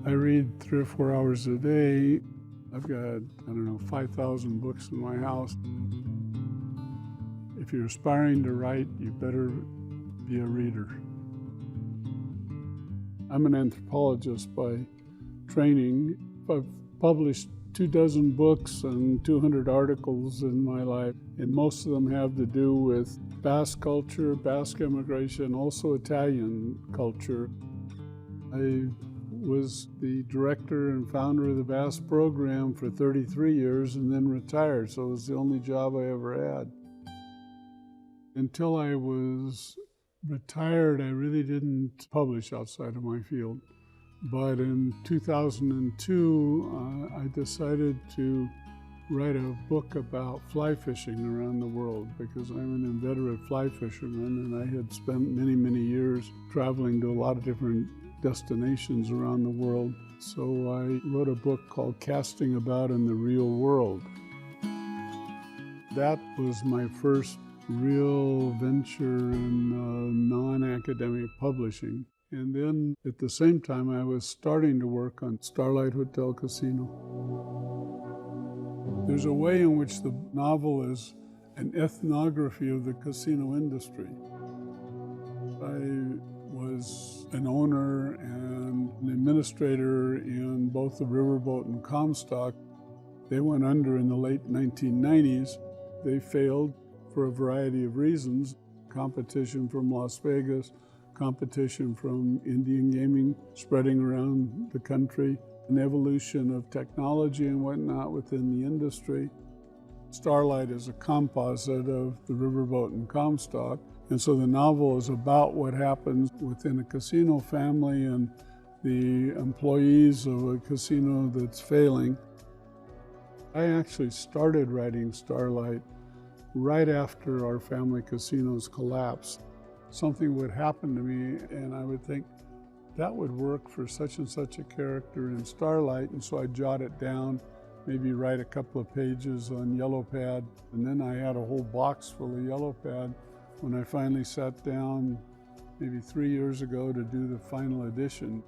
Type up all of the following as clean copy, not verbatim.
I read 3 or 4 hours a day. I've got, 5,000 books in my house. If you're aspiring to write, you better be a reader. I'm an anthropologist by training. I've published 24 books and 200 articles in my life, and most of them have to do with Basque culture, Basque immigration, also Italian culture. I was the director and founder of the Basque Program for 33 years and then retired, so it was the only job I ever had. Until I was retired, I really didn't publish outside of my field. But in 2002, I decided to write a book about fly fishing around the world because I'm an inveterate fly fisherman, and I had spent many, many years traveling to a lot of different destinations around the world. So I wrote a book called Casting About in the Real World. That was my first real venture in non-academic publishing. And then at the same time, I was starting to work on Starlight Hotel-Casino. There's a way in which the novel is an ethnography of the casino industry. I was an owner and an administrator in both the Riverboat and Comstock. They went under in the late 1990s. They failed for a variety of reasons. Competition from Las Vegas, competition from Indian gaming spreading around the country, an evolution of technology and whatnot within the industry. Starlight is a composite of the Riverboat and Comstock, and so the novel is about what happens within a casino family and the employees of a casino that's failing. I actually started writing Starlight right after our family casinos collapsed. Something would happen to me and I would think, that would work for such and such a character in Starlight, and so I'd jot it down, maybe write a couple of pages on yellow pad, and then I had a whole box full of yellow pad when I finally sat down maybe 3 years ago to do the final edition.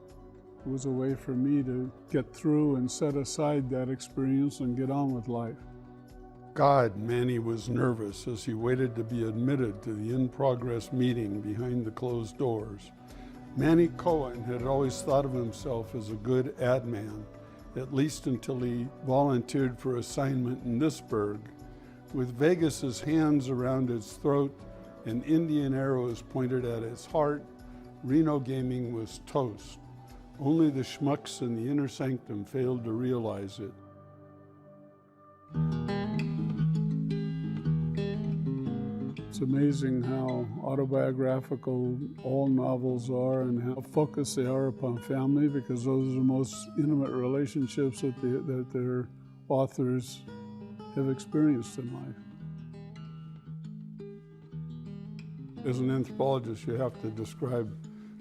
It was a way for me to get through and set aside that experience and get on with life. God, Manny was nervous as he waited to be admitted to the in-progress meeting behind the closed doors. Manny Cohen had always thought of himself as a good ad man, at least until he volunteered for assignment in this burg. With Vegas's hands around its throat and Indian arrows pointed at its heart, Reno gaming was toast. Only the schmucks in the inner sanctum failed to realize it. It's amazing how autobiographical all novels are and how focused they are upon family, because those are the most intimate relationships that their authors have experienced in life. As an anthropologist, you have to describe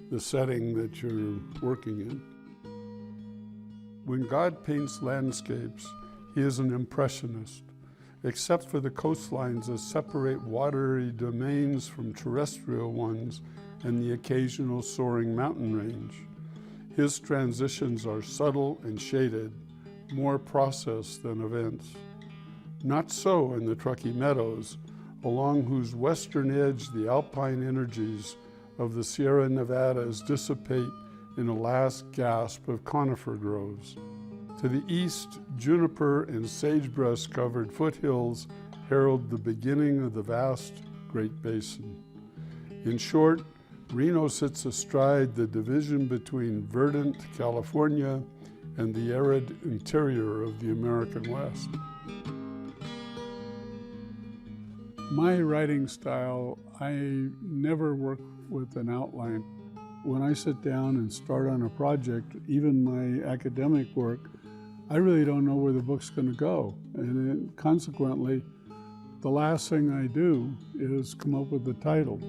the setting that you're working in. When God paints landscapes, he is an impressionist. Except for the coastlines that separate watery domains from terrestrial ones and the occasional soaring mountain range. His transitions are subtle and shaded, more process than events. Not so in the Truckee Meadows, along whose western edge the alpine energies of the Sierra Nevadas dissipate in a last gasp of conifer groves. To the east, juniper and sagebrush-covered foothills herald the beginning of the vast Great Basin. In short, Reno sits astride the division between verdant California and the arid interior of the American West. My writing style, I never work with an outline. When I sit down and start on a project, even my academic work, I really don't know where the book's going to go. Consequently, the last thing I do is come up with the title.